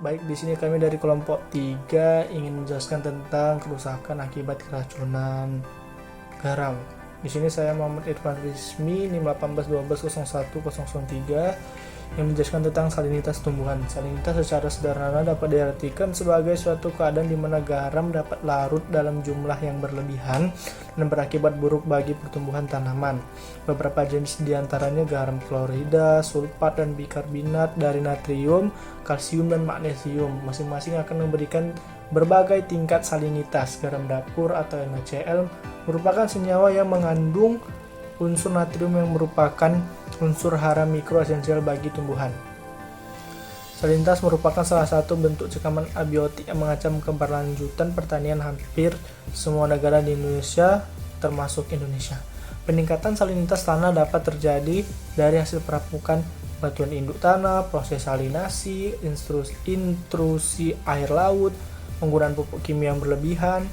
Baik, di sini kami dari kelompok 3 ingin menjelaskan tentang kerusakan akibat keracunan garam. Di sini saya Muhammad Irfan Rizmi, NIM 1812010103 yang menjelaskan tentang salinitas tumbuhan. Salinitas secara sederhana dapat diartikan sebagai suatu keadaan di mana garam dapat larut dalam jumlah yang berlebihan dan berakibat buruk bagi pertumbuhan tanaman. Beberapa jenis diantaranya garam klorida, sulfat, dan bikarbonat dari natrium, kalsium, dan magnesium. Masing-masing akan memberikan berbagai tingkat salinitas. Garam dapur atau NaCl merupakan senyawa yang mengandung unsur natrium yang merupakan unsur hara mikro esensial bagi tumbuhan. Salinitas merupakan salah satu bentuk cekaman abiotik yang mengancam keberlanjutan pertanian hampir semua negara di Indonesia, termasuk Indonesia. Peningkatan salinitas tanah dapat terjadi dari hasil perapukan batuan induk tanah, proses salinasi, intrusi air laut, penggunaan pupuk kimia yang berlebihan,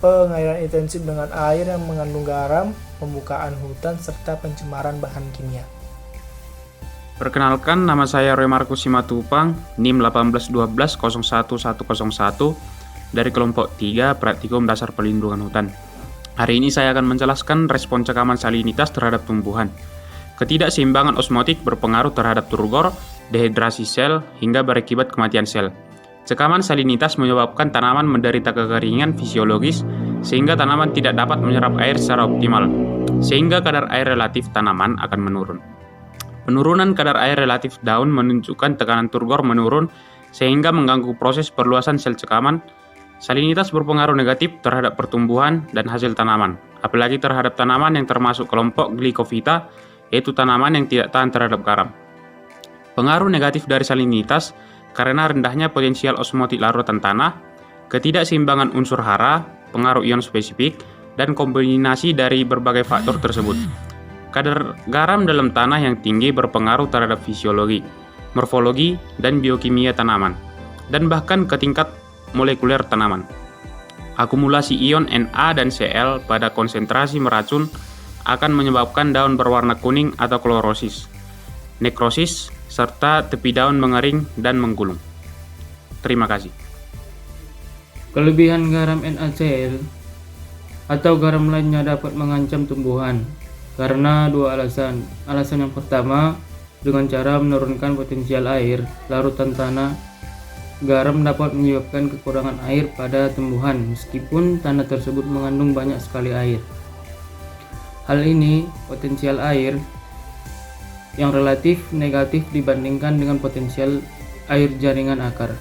pengairan intensif dengan air yang mengandung garam, pembukaan hutan, serta pencemaran bahan kimia. Perkenalkan, nama saya Roy Markus Simatupang, NIM 1812011101 dari kelompok 3 Praktikum Dasar Pelindungan Hutan. Hari ini saya akan menjelaskan respon cekaman salinitas terhadap tumbuhan. Ketidakseimbangan osmotik berpengaruh terhadap turgor, dehidrasi sel, hingga berakibat kematian sel. Cekaman salinitas menyebabkan tanaman menderita kekeringan fisiologis sehingga tanaman tidak dapat menyerap air secara optimal, sehingga kadar air relatif tanaman akan menurun. Penurunan kadar air relatif daun menunjukkan tekanan turgor menurun sehingga mengganggu proses perluasan sel cekaman. Salinitas berpengaruh negatif terhadap pertumbuhan dan hasil tanaman, apalagi terhadap tanaman yang termasuk kelompok Glycophyta, yaitu tanaman yang tidak tahan terhadap garam. Pengaruh negatif dari salinitas karena rendahnya potensial osmotik larutan tanah, ketidakseimbangan unsur hara, pengaruh ion spesifik, dan kombinasi dari berbagai faktor tersebut. Kadar garam dalam tanah yang tinggi berpengaruh terhadap fisiologi, morfologi, dan biokimia tanaman, dan bahkan ke tingkat molekuler tanaman. Akumulasi ion Na dan Cl pada konsentrasi meracun akan menyebabkan daun berwarna kuning atau klorosis, nekrosis, serta tepi daun mengering dan menggulung. Terima kasih. Kelebihan garam NaCl atau garam lainnya dapat mengancam tumbuhan karena dua alasan. Alasan yang pertama, dengan cara menurunkan potensial air larutan tanah, garam dapat menyebabkan kekurangan air pada tumbuhan meskipun tanah tersebut mengandung banyak sekali air. Hal ini potensial air yang relatif negatif dibandingkan dengan potensial air jaringan akar,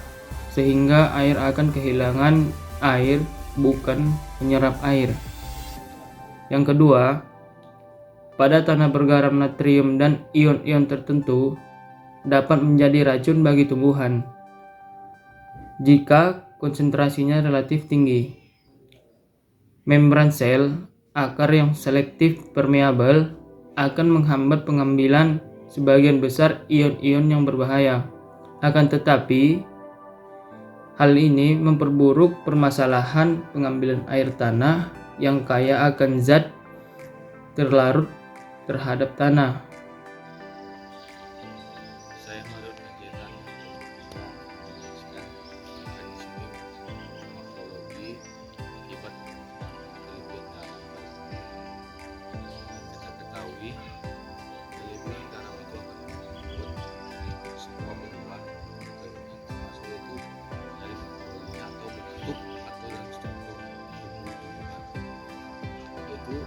sehingga air akan kehilangan air bukan menyerap air. Yang kedua, pada tanah bergaram natrium dan ion-ion tertentu dapat menjadi racun bagi tumbuhan jika konsentrasinya relatif tinggi. Membran sel akar yang selektif permeabel akan menghambat pengambilan sebagian besar ion-ion yang berbahaya. Akan tetapi, hal ini memperburuk permasalahan pengambilan air tanah yang kaya akan zat terlarut terhadap tanah. Saya menurut kegiatan menjelaskan mekanisme morfologi akibat kelebihan garam. Kita ketahui kelebihan garam itu akan membuat semua benua kandungan termasuk yaitu dari morfologinya atau bentuk atau dari struktur tumbuh-tumbuhan, yaitu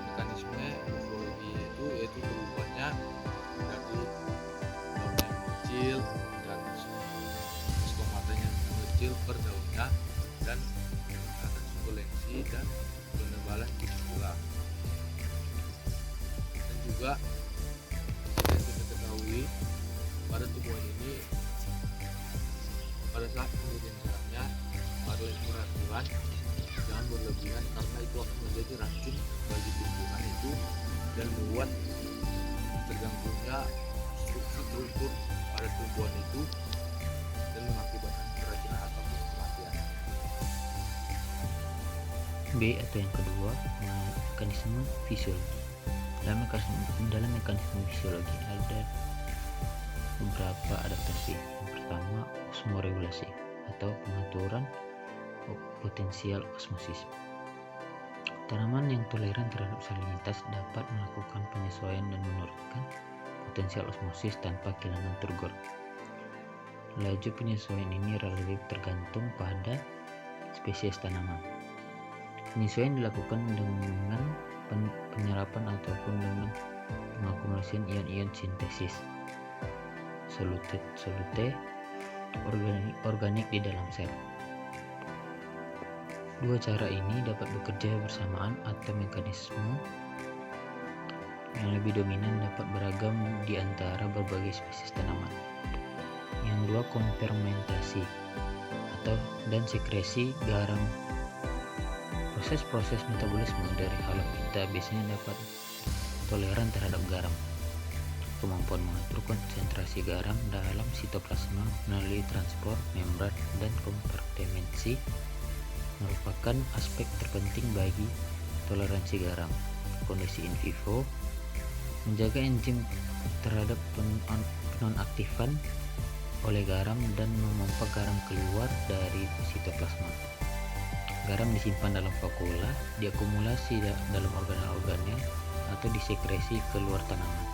mekanisme morfologi yaitu berubahnya dari daun yang kecil dan stomatanya yang kecil per daunnya, dan meningkatkan sukulensi dan penebalan tulang. Dan juga yang kita ketahui pada tumbuhan ini pada saat pemberian garamnya adalah peraturan jangan berlebihan karena itu akan menjadi racun bagi tumbuhan itu dan membuat terganggunya struktur pada tumbuhan itu dan mengakibatkan keracunan ataupun kematian. B atau yang kedua, mekanisme fisiologi. Dalam mekanisme fisiologi ada beberapa adaptasi. Yang pertama, osmoregulasi atau pengaturan potensial osmosis. Tanaman yang toleran terhadap salinitas dapat melakukan penyesuaian dan menurunkan potensial osmosis tanpa kehilangan turgor. Laju penyesuaian ini relatif tergantung pada spesies tanaman. Penyesuaian dilakukan dengan penyerapan ataupun dengan pengakumulasian ion-ion sintesis solute organik di dalam sel. Dua cara ini dapat bekerja bersamaan atau mekanisme yang lebih dominan dapat beragam di antara berbagai spesies tanaman. Yang dua, konfermentasi dan sekresi garam. Proses-proses metabolisme dari Halobacter biasanya dapat toleran terhadap garam. Kemampuan mengatur konsentrasi garam dalam sitoplasma melalui transport, membran, dan kompartimensi merupakan aspek terpenting bagi toleransi garam. Kondisi in vivo menjaga enzim terhadap penonaktifan oleh garam dan memompa garam keluar dari sitoplasma. Garam disimpan dalam vakula, diakumulasi dalam organel-organel, atau disekresi keluar tanaman.